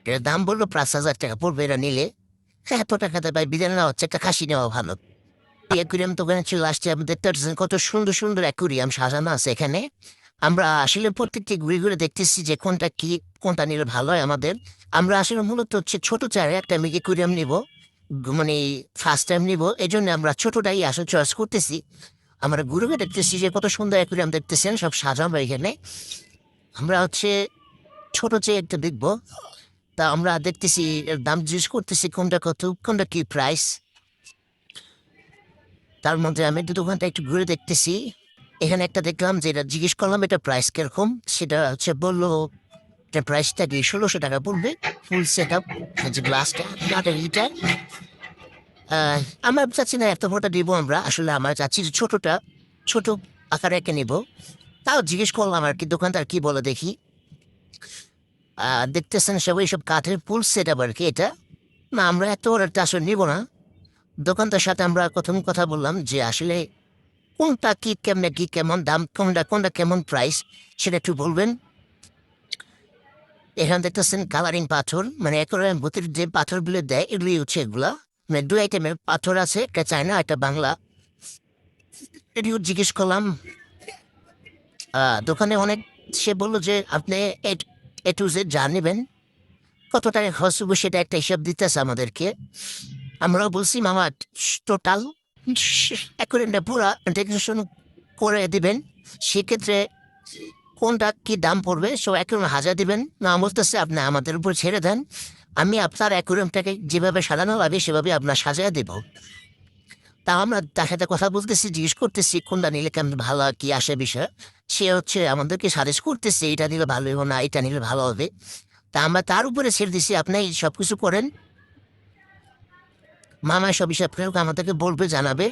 এর দাম বললো ৫,০০০ টাকা পড়বে এটা নিলে। হ্যাঁ, এত টাকাতে ভাই বিরিয়ানি নেওয়া হচ্ছে, একটা খাসি নেওয়া ভালো। এই অ্যাকুরিয়াম তো ওখানে চলে আসছে, আপনি দেখতে পাচ্ছেন কত সুন্দর সুন্দর অ্যাকুরিয়াম সাজানো আছে এখানে। আমরা আসলে প্রত্যেকটি ঘুরে ঘুরে দেখতেছি যে কোনটা কি, কোনটা নিলে ভালো হয় আমাদের। আমরা আসলে মূলত হচ্ছে ছোট চারে একটা আমি অ্যাকুরিয়াম নিব, মানে ফার্স্ট টাইম নিব, এই জন্য আমরা ছোটটাই আসলে চয়েস করতেছি। আমরা ঘুরে ঘুরে দেখতেছি যে কত সুন্দর অ্যাকুরিয়াম দেখতেছেন, সব সাজানো এখানে। আমরা হচ্ছে ছোট চেয়ে একটা দেখবো। তা আমরা দেখতেছি, এর দাম জিজ্ঞেস করতেছি কোনটা কত, কোনটা কি প্রাইস। তার মধ্যে আমি দোকানটা একটু ঘুরে দেখতেছি। এখানে একটা দেখলাম যে এটা জিজ্ঞেস করলাম এটা প্রাইস কিরকম, সেটা হচ্ছে বললো এটা প্রাইসটা কি ১৬০০ টাকা পড়বে, ফুল সেট আপ, যে গ্লাসটা, নট লিটার। আমার চাচ্ছি না এত বড়টা দিব আমরা, আসলে আমার চাচ্ছি যে ছোটটা, ছোট আকারে একে নেব। তাও জিজ্ঞেস করলাম আর কি দোকানদার কি বলে দেখি। দেখতেছেন সব এইসব কাঠের ফুল সেট আপ আর কি এটা। না, আমরা এত বড়টা আসলে নিব না। দোকানদার সাথে আমরা প্রথম কথা বললাম যে আসলে কোনটা কি, কেমনে কি, কেমন দাম, কোনটা কোনটা কেমন প্রাইস, সেটা একটু বলবেন। এখানে দেখতেছেন কালারিং পাথর, মানে একেবারে ভূতের যে পাথরগুলো দেয় এগুলি হচ্ছে এগুলা। মানে দুই আইটেমের পাথর আছে, একটা চায়না একটা বাংলা। এটিও জিজ্ঞেস করলাম। দোকানে অনেক, সে বললো যে আপনি এ টু জেড যা নেবেন, কত টাকা খরচ হবে সেটা একটা হিসাব দিতেছে আমাদেরকে। আমরাও বলছি মামা টোটাল একটা পুরা ডেকোরেশন করে দিবেন, সেক্ষেত্রে কোনটা কি দাম পড়বে সব অ্যাকুরিয়াম হাজার দিবেন না, বলতেছে আপনি আমাদের উপর ছেড়ে দেন, আমি আপনার অ্যাকুরিয়ামটাকে যেভাবে সাজানো লাগে সেভাবে আপনার সাজিয়ে দেব। তা আমরা তার সাথে কথা বলতেছি, জিজ্ঞেস করতেছি কোনটা নিলে কেমন ভালো হয়, কি আসে বিষয়। সে হচ্ছে আমাদেরকে সাজেস্ট করতেছে এটা নিলে ভালো হবে না এটা নিলে ভালো হবে। তা আমরা তার উপরে ছেড়ে দিছি, আপনি সব কিছু করেন, মামা সব হিসাব করে আমাদেরকে বলবে, জানাবে।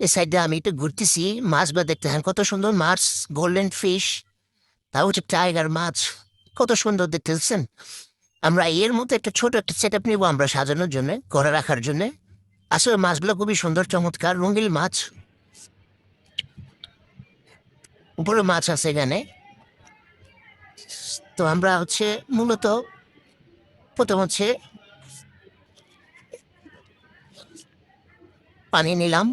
এই সাইডে আমি একটু ঘুরতেছি, মাছগুলো দেখতে হ্যাঁ কত সুন্দর মাছ, গোল্ডেন ফিশ, তাও হচ্ছে টাইগার মাছ, কত সুন্দর দেখতেছেন। আমরা এর মধ্যে একটা ছোট একটা সেট আপ নিবো আমরা সাজানোর জন্য, ঘরে রাখার জন্য। আসলে মাছগুলো খুবই সুন্দর চমৎকার রঙিন মাছ, উপরে মাছ আছে এখানে। তো আমরা হচ্ছে মূলত প্রথম হচ্ছে পানি নিলাম,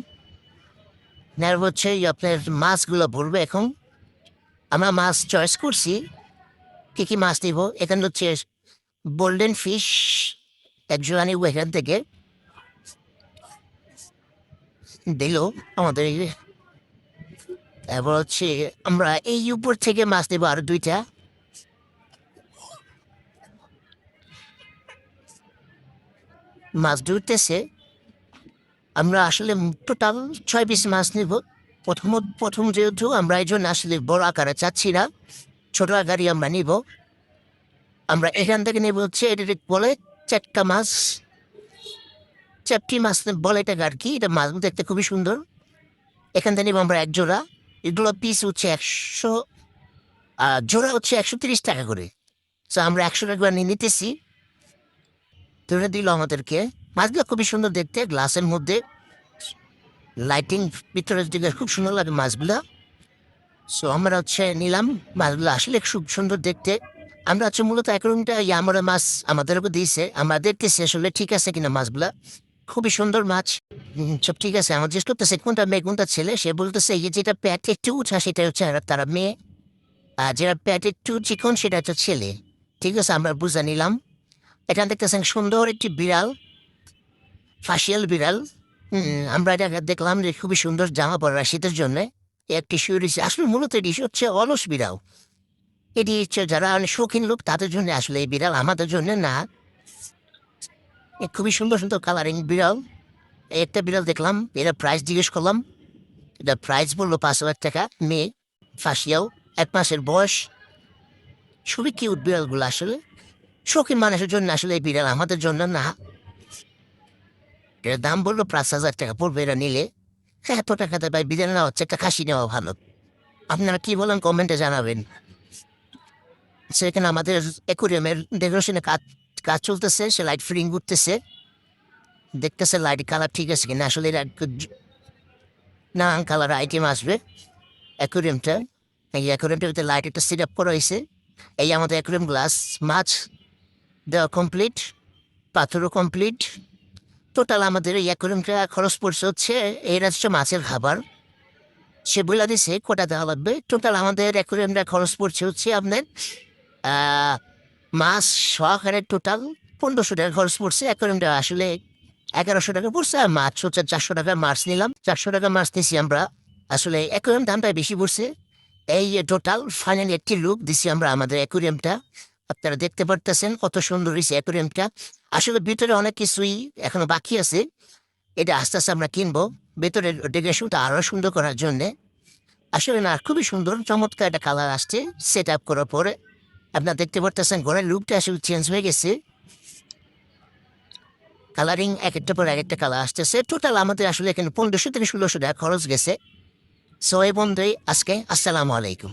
নেওয়ার হচ্ছে আপনার মাছগুলো ভরবে এখন। আমরা মাছ চয়েস করছি, কি কি মাছ নিব। এখানে হচ্ছে গোল্ডেন ফিশ একজোড়া নিব এখান থেকে, দিল আমাদের। তারপর হচ্ছে আমরা এই উপর থেকে মাছ নেবো আরো দুইটা। মাছ ধরতেছে, আমরা আসলে টোটাল ৬ পিস মাছ নেব। প্রথম যেহেতু আমরা এই জন্য আসলে বড় আকারে চাচ্ছি না, ছোট আকারই আমরা নিব। আমরা এখান থেকে নেব হচ্ছে এটা বলে চাটকা মাছ, চাপটি মাছ বলে এটাকে আর কি। এটা মাছগুলো দেখতে খুবই সুন্দর। এখান থেকে নেব আমরা এক জোড়া, এগুলো পিস হচ্ছে ১০০, জোড়া হচ্ছে ১৩০ টাকা করে। তো আমরা ১০০ টাকা করে নিয়ে নিতেছি, তুলে দিল আমাদেরকে। মাছগুলো খুবই সুন্দর দেখতে, গ্লাসের মধ্যে লাইটিং ভিতরের দিকে খুব সুন্দর লাগে মাছগুলা। সো আমরা হচ্ছে নিলাম, মাছগুলো আসলে খুব সুন্দর দেখতে। আমরা হচ্ছে মূলত একরকমটা ইয়ামরা মাছ আমাদের উপর দিয়েছে, আমরা দেখতেছি আসলে ঠিক আছে কিনা মাছগুলা। খুবই সুন্দর মাছ, সব ঠিক আছে। আমার জিজ্ঞেস করতেছে কোনটা মেয়ে কোনটা ছেলে, সে বলতেছে এই যেটা প্যাট একটু উঠা সেটা হচ্ছে তারা মেয়ে, আর যেটা প্যাট একটু চিকন সেটা হচ্ছে ছেলে। ঠিক আছে, আমরা বুঝে নিলাম। এখানে দেখতেছেন সুন্দর একটি বিড়াল, ফাসিয়াল বিড়াল। আমরা এটা দেখলাম যে খুবই সুন্দর জামা পরা শীতের জন্য। একটি শুয়ে রয়েছে, আসলে মূলত এটি হচ্ছে অলস বিড়াল। এটি হচ্ছে যারা অনেক শৌখিন লোক তাদের জন্য আসলে এই বিড়াল, আমাদের জন্য না। খুবই সুন্দর সুন্দর কালারিং বিড়াল। একটা বিড়াল দেখলাম, এটা প্রাইস জিজ্ঞেস করলাম, এটা প্রাইস বললো ৫,০০০ টাকা। মেয়ে, ফাসিয়াল, ১ মাসের বয়স, খুবই কিউট বিড়ালগুলো। আসলে শৌখিন মানুষের জন্য আসলে এই বিড়াল, আমাদের জন্য না। এর দাম বললো ৫,০০০ টাকা পড়বে এটা নিলে। হ্যাঁ, এত টাকাতে ভাই বিরিয়ানি নেওয়া হচ্ছে, একটা খাসি নেওয়া ভালো। আপনারা কি বলেন কমেন্টে জানাবেন। সেখানে আমাদের অ্যাকুরিয়ামের ডেকোরেশনে কাজ কাজ চলতেছে, সে লাইট ফিটিং করতেছে, দেখতেছে লাইট কালার ঠিক আছে কিনা। আসলে এটা না কালার আইটেম আসবে অ্যাকুরিয়ামটা, এই অ্যাকুরিয়ামটার ভিতরে লাইট একটা সেট আপ করা হয়েছে। এই আমাদের অ্যাকুরিয়াম গ্লাস, মাছ দেওয়া কমপ্লিট, পাথরও কমপ্লিট। টোটাল আমাদের এই অ্যাকুরিয়ামটা খরচ পড়ছে হচ্ছে, এর হচ্ছে মাছের খাবার সে বলে দিছে কটা দেওয়া লাগবে। টোটাল আমাদের অ্যাকুরিয়ামটা খরচ পড়ছে হচ্ছে আপনার মাছ সহকারে টোটাল 1500 টাকা খরচ পড়ছে। অ্যাকুরিয়ামটা আসলে 1100 টাকা পড়ছে, আর মাছ হচ্ছে 400 টাকা মাছ নিলাম, 400 টাকা মাছ নিছি আমরা। আসলে অ্যাকুরিয়াম দামটা বেশি পড়ছে। এই টোটাল ফাইনালি একটি লুক দিছি আমরা আমাদের অ্যাকুরিয়ামটা। আপনারা দেখতে পারতেছেন কত সুন্দর হয়েছে অ্যাকুরিয়ামটা। আসলে ভিতরে অনেক কিছুই এখনো বাকি আছে, এটা আস্তে আস্তে আমরা কিনবো ভেতরের ডেকোরেশনটা আরো সুন্দর করার জন্যে। আসলে না, খুবই সুন্দর চমৎকার একটা কালার আসছে সেট আপ করার পরে। আপনারা দেখতে পারতেছেন ঘরের লুকটা আসলে চেঞ্জ হয়ে গেছে, কালারিং এক একটা পর এক একটা কালার আসতেছে। টোটাল আমাদের আসলে এখানে 1500 থেকে 1600 টাকা খরচ গেছে। সো এই বন্ধুই আজকে আসসালামু আলাইকুম।